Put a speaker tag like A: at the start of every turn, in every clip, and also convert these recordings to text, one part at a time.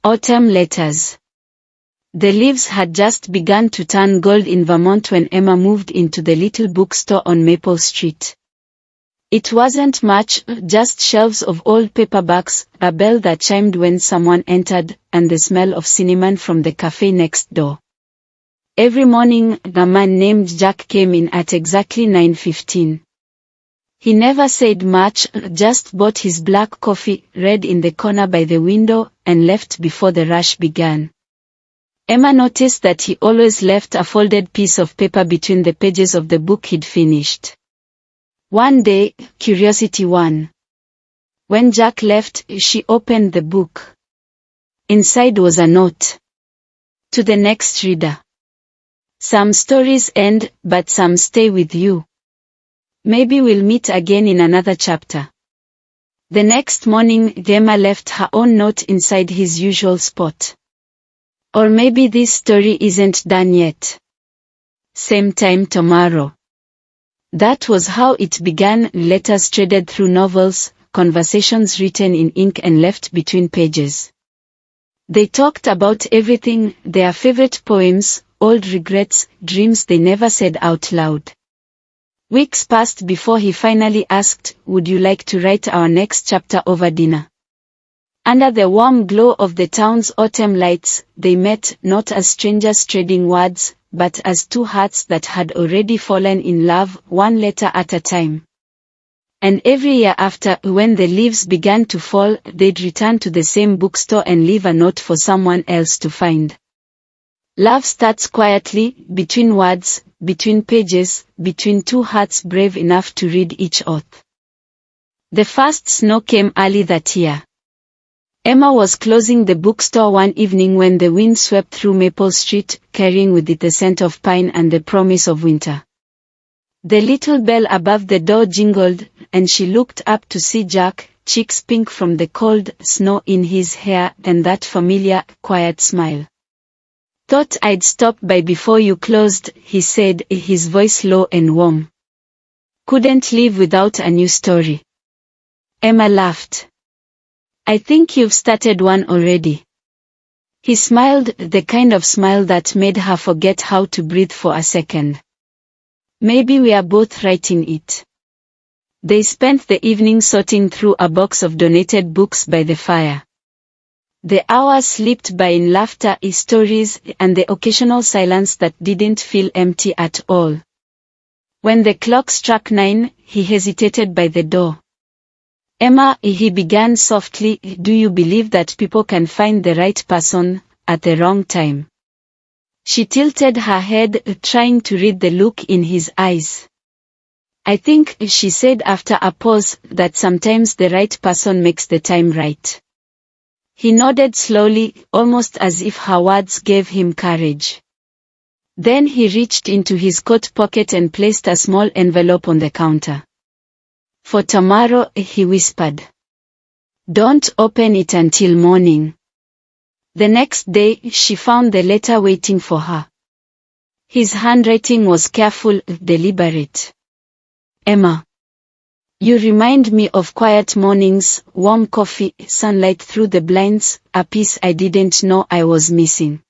A: Autumn letters. The leaves had just begun to turn gold in Vermont when Emma moved into the little bookstore on Maple Street. It wasn't much, just shelves of old paperbacks, a bell that chimed when someone entered, and the smell of cinnamon from the cafe next door. Every morning, a man named Jack came in at exactly 9:15. He never said much, just bought his black coffee, read in the corner by the window, and left before the rush began. Emma noticed that he always left a folded piece of paper between the pages of the book he'd finished. One day, curiosity won. When Jack left, she opened the book. Inside was a note. To the next reader. Some stories end, but some stay with you. Maybe we'll meet again in another chapter. The next morning, Emma left her own note inside his usual spot. Or maybe this story isn't done yet. Same time tomorrow. That was how it began, letters threaded through novels, conversations written in ink and left between pages. They talked about everything, their favorite poems, old regrets, dreams they never said out loud. Weeks passed before he finally asked, "Would you like to write our next chapter over dinner?" Under the warm glow of the town's autumn lights, they met, not as strangers trading words, but as two hearts that had already fallen in love, one letter at a time. And every year after, when the leaves began to fall, they'd return to the same bookstore and leave a note for someone else to find. Love starts quietly, between words, between pages, between two hearts brave enough to read each oath. The first snow came early that year. Emma was closing the bookstore one evening when the wind swept through Maple Street, carrying with it the scent of pine and the promise of winter. The little bell above the door jingled, and she looked up to see Jack, cheeks pink from the cold snow in his hair, and that familiar, quiet smile. "Thought I'd stop by before you closed," he said, his voice low and warm. "Couldn't live without a new story." Emma laughed. "I think you've started one already." He smiled, the kind of smile that made her forget how to breathe for a second. "Maybe we are both writing it." They spent the evening sorting through a box of donated books by the fire. The hours slipped by in laughter, stories, and the occasional silence that didn't feel empty at all. When the clock struck 9, he hesitated by the door. "Emma," he began softly, "do you believe that people can find the right person, at the wrong time?" She tilted her head, trying to read the look in his eyes. "I think," she said after a pause, "that sometimes the right person makes the time right." He nodded slowly, almost as if her words gave him courage. Then he reached into his coat pocket and placed a small envelope on the counter. "For tomorrow," he whispered. "Don't open it until morning." The next day, she found the letter waiting for her. His handwriting was careful, deliberate. "Emma. You remind me of quiet mornings, warm coffee, sunlight through the blinds, a piece I didn't know I was missing.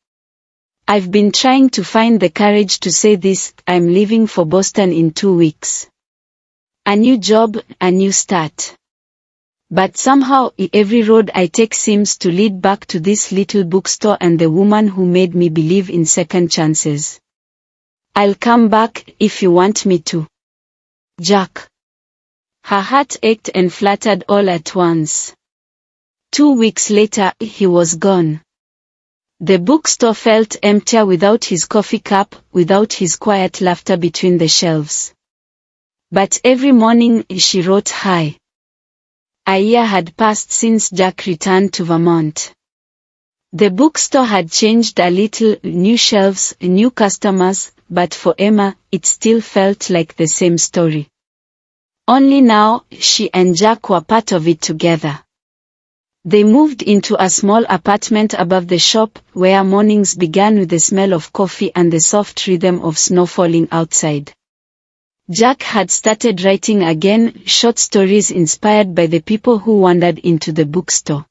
A: I've been trying to find the courage to say this. I'm leaving for Boston in 2 weeks. A new job, a new start. But somehow, every road I take seems to lead back to this little bookstore and the woman who made me believe in second chances. I'll come back, if you want me to. Jack." Her heart ached and fluttered all at once. 2 weeks later, he was gone. The bookstore felt emptier without his coffee cup, without his quiet laughter between the shelves. But every morning, she wrote hi. A year had passed since Jack returned to Vermont. The bookstore had changed a little, new shelves, new customers, but for Emma, it still felt like the same story. Only now, she and Jack were part of it together. They moved into a small apartment above the shop, where mornings began with the smell of coffee and the soft rhythm of snow falling outside. Jack had started writing again, short stories inspired by the people who wandered into the bookstore.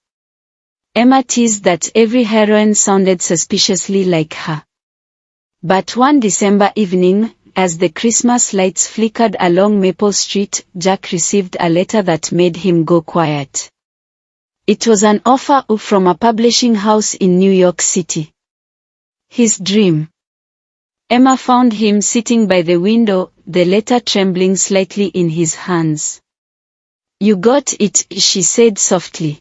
A: Emma teased that every heroine sounded suspiciously like her. But one December evening, as the Christmas lights flickered along Maple Street, Jack received a letter that made him go quiet. It was an offer from a publishing house in New York City. His dream. Emma found him sitting by the window, the letter trembling slightly in his hands. "You got it," she said softly.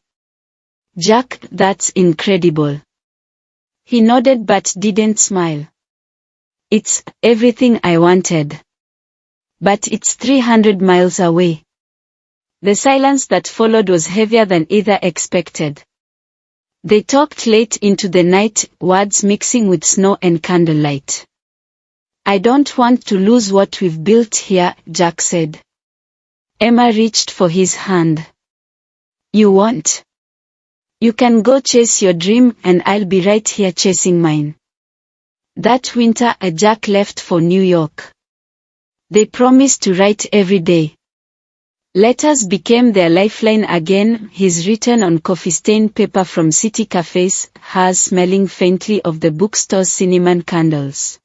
A: "Jack, that's incredible." He nodded but didn't smile. "It's everything I wanted. But it's 300 miles away." The silence that followed was heavier than either expected. They talked late into the night, words mixing with snow and candlelight. "I don't want to lose what we've built here," Jack said. Emma reached for his hand. "You won't. You can go chase your dream and I'll be right here chasing mine." That winter, Jack left for New York. They promised to write every day. Letters became their lifeline again, his written on coffee-stained paper from city cafes, hers smelling faintly of the bookstore's cinnamon candles.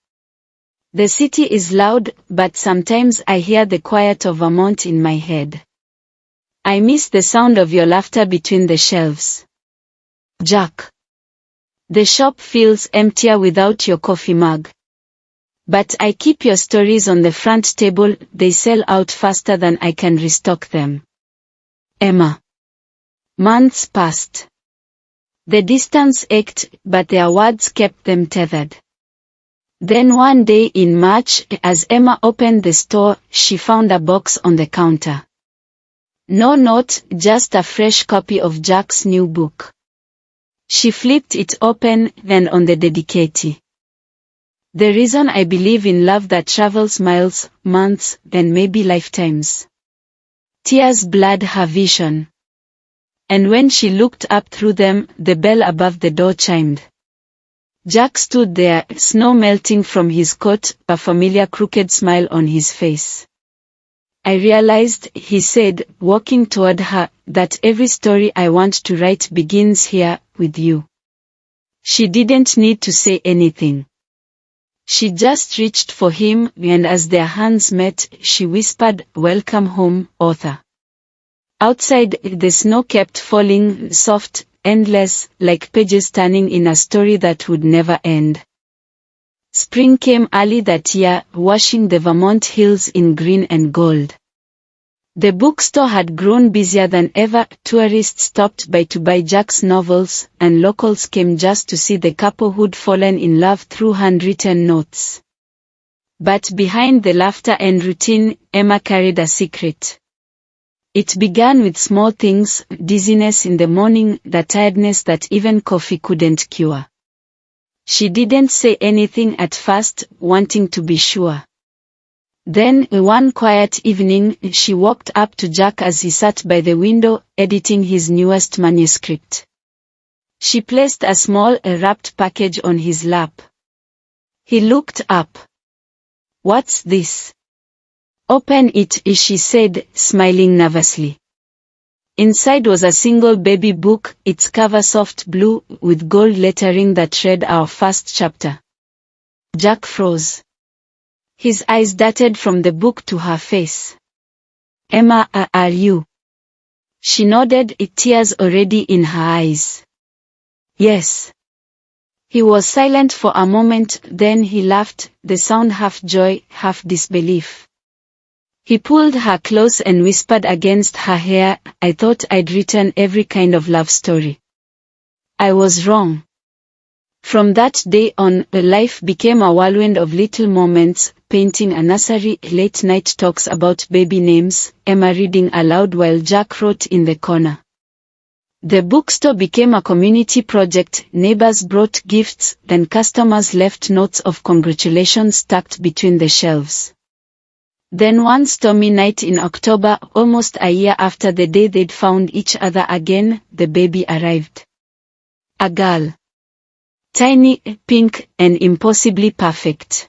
A: "The city is loud, but sometimes I hear the quiet of Vermont in my head. I miss the sound of your laughter between the shelves. Jack. The shop feels emptier without your coffee mug. But I keep your stories on the front table, they sell out faster than I can restock them." Emma. Months passed. The distance ached, but their words kept them tethered. Then one day in March, as Emma opened the store, she found a box on the counter. No note, just a fresh copy of Jack's new book. She flipped it open, then on the dedicate. "The reason I believe in love that travels miles, months, and maybe lifetimes." Tears blurred her vision. And when she looked up through them, the bell above the door chimed. Jack stood there, snow melting from his coat, a familiar crooked smile on his face. "I realized," he said, walking toward her, "that every story I want to write begins here, with you." She didn't need to say anything. She just reached for him, and as their hands met, she whispered, "Welcome home, author." Outside, the snow kept falling, soft, endless, like pages turning in a story that would never end. Spring came early that year, washing the Vermont hills in green and gold. The bookstore had grown busier than ever, tourists stopped by to buy Jack's novels, and locals came just to see the couple who'd fallen in love through handwritten notes. But behind the laughter and routine, Emma carried a secret. It began with small things, dizziness in the morning, the tiredness that even coffee couldn't cure. She didn't say anything at first, wanting to be sure. Then, one quiet evening, she walked up to Jack as he sat by the window, editing his newest manuscript. She placed a small, wrapped package on his lap. He looked up. "What's this?" "Open it," she said, smiling nervously. Inside was a single baby book, its cover soft blue, with gold lettering that read "Our First Chapter." Jack froze. His eyes darted from the book to her face. "Emma, are you?" She nodded, tears already in her eyes. "Yes." He was silent for a moment, then he laughed, the sound half joy, half disbelief. He pulled her close and whispered against her hair, "I thought I'd written every kind of love story. I was wrong." From that day on, life became a whirlwind of little moments, painting a nursery, late-night talks about baby names, Emma reading aloud while Jack wrote in the corner. The bookstore became a community project, neighbors brought gifts, and customers left notes of congratulations tucked between the shelves. Then one stormy night in October, almost a year after the day they'd found each other again, the baby arrived. A girl. Tiny, pink, and impossibly perfect.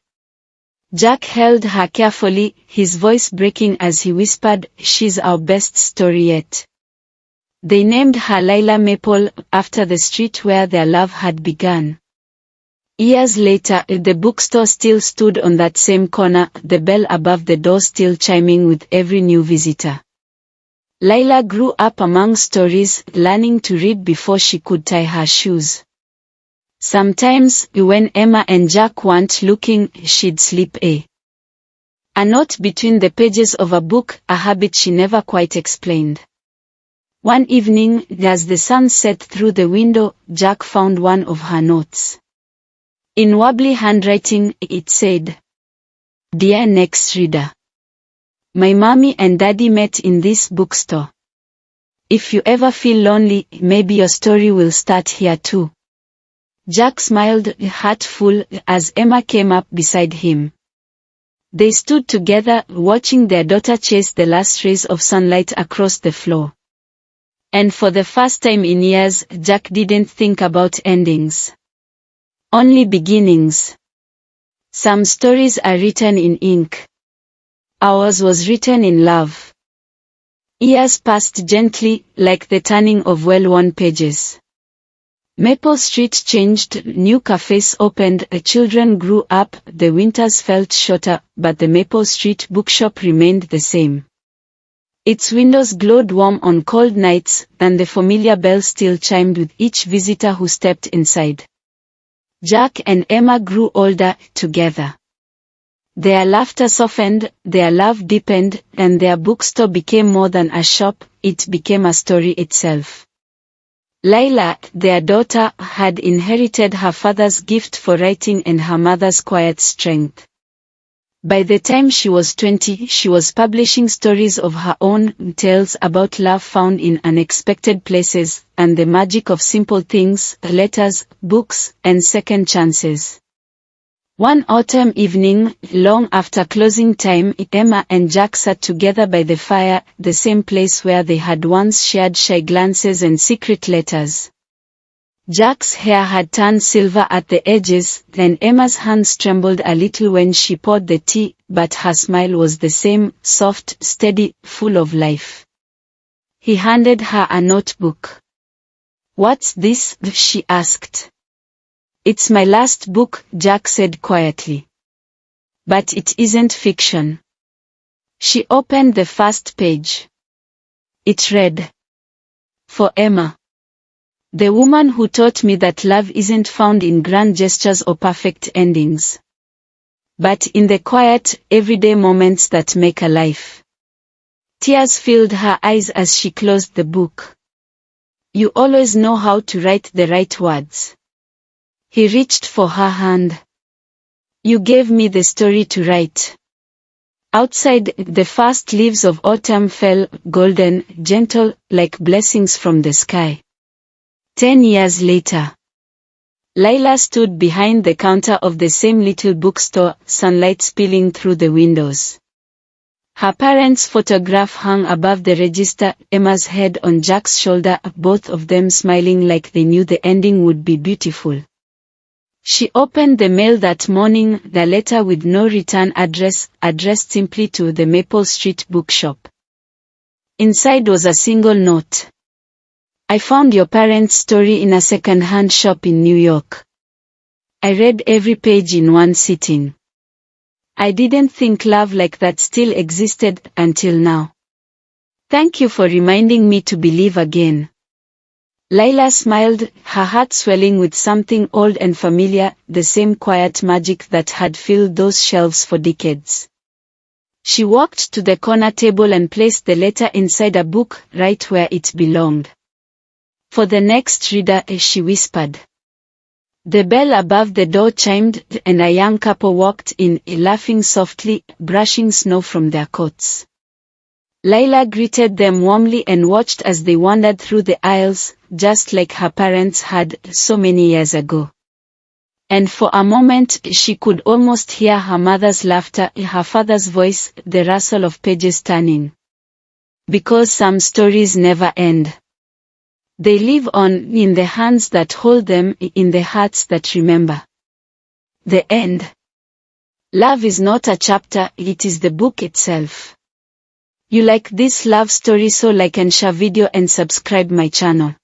A: Jack held her carefully, his voice breaking as he whispered, "She's our best story yet." They named her Lila Maple, after the street where their love had begun. Years later, the bookstore still stood on that same corner, the bell above the door still chiming with every new visitor. Lila grew up among stories, learning to read before she could tie her shoes. Sometimes, when Emma and Jack weren't looking, she'd slip a note between the pages of a book, a habit she never quite explained. One evening, as the sun set through the window, Jack found one of her notes. In wobbly handwriting, it said, "Dear next reader. My mommy and daddy met in this bookstore. If you ever feel lonely, maybe your story will start here too." Jack smiled, heart full, as Emma came up beside him. They stood together, watching their daughter chase the last rays of sunlight across the floor. And for the first time in years, Jack didn't think about endings. Only beginnings. Some stories are written in ink. Ours was written in love. Years passed gently, like the turning of well-worn pages. Maple Street changed, new cafes opened, children grew up, the winters felt shorter, but the Maple Street bookshop remained the same. Its windows glowed warm on cold nights, and the familiar bell still chimed with each visitor who stepped inside. Jack and Emma grew older, together. Their laughter softened, their love deepened, and their bookstore became more than a shop, it became a story itself. Lila, their daughter, had inherited her father's gift for writing and her mother's quiet strength. By the time she was 20, she was publishing stories of her own, tales about love found in unexpected places, and the magic of simple things, letters, books, and second chances. One autumn evening, long after closing time, Emma and Jack sat together by the fire, the same place where they had once shared shy glances and secret letters. Jack's hair had turned silver at the edges, and Emma's hands trembled a little when she poured the tea, but her smile was the same, soft, steady, full of life. He handed her a notebook. "What's this?" she asked. "It's my last book," Jack said quietly. "But it isn't fiction." She opened the first page. It read, "For Emma. The woman who taught me that love isn't found in grand gestures or perfect endings, but in the quiet, everyday moments that make a life." Tears filled her eyes as she closed the book. "You always know how to write the right words." He reached for her hand. "You gave me the story to write." Outside, the first leaves of autumn fell, golden, gentle, like blessings from the sky. 10 years later, Lila stood behind the counter of the same little bookstore, sunlight spilling through the windows. Her parents' photograph hung above the register, Emma's head on Jack's shoulder, both of them smiling like they knew the ending would be beautiful. She opened the mail that morning, the letter with no return address, addressed simply to the Maple Street bookshop. Inside was a single note. "I found your parents' story in a second-hand shop in New York. I read every page in one sitting. I didn't think love like that still existed until now. Thank you for reminding me to believe again." Lila smiled, her heart swelling with something old and familiar, the same quiet magic that had filled those shelves for decades. She walked to the corner table and placed the letter inside a book, right where it belonged. "For the next reader," she whispered. The bell above the door chimed, and a young couple walked in, laughing softly, brushing snow from their coats. Lila greeted them warmly and watched as they wandered through the aisles, just like her parents had so many years ago. And for a moment, she could almost hear her mother's laughter, her father's voice, the rustle of pages turning. Because some stories never end. They live on, in the hands that hold them, in the hearts that remember. The end. Love is not a chapter, it is the book itself. You like this love story, so like and share video and subscribe my channel.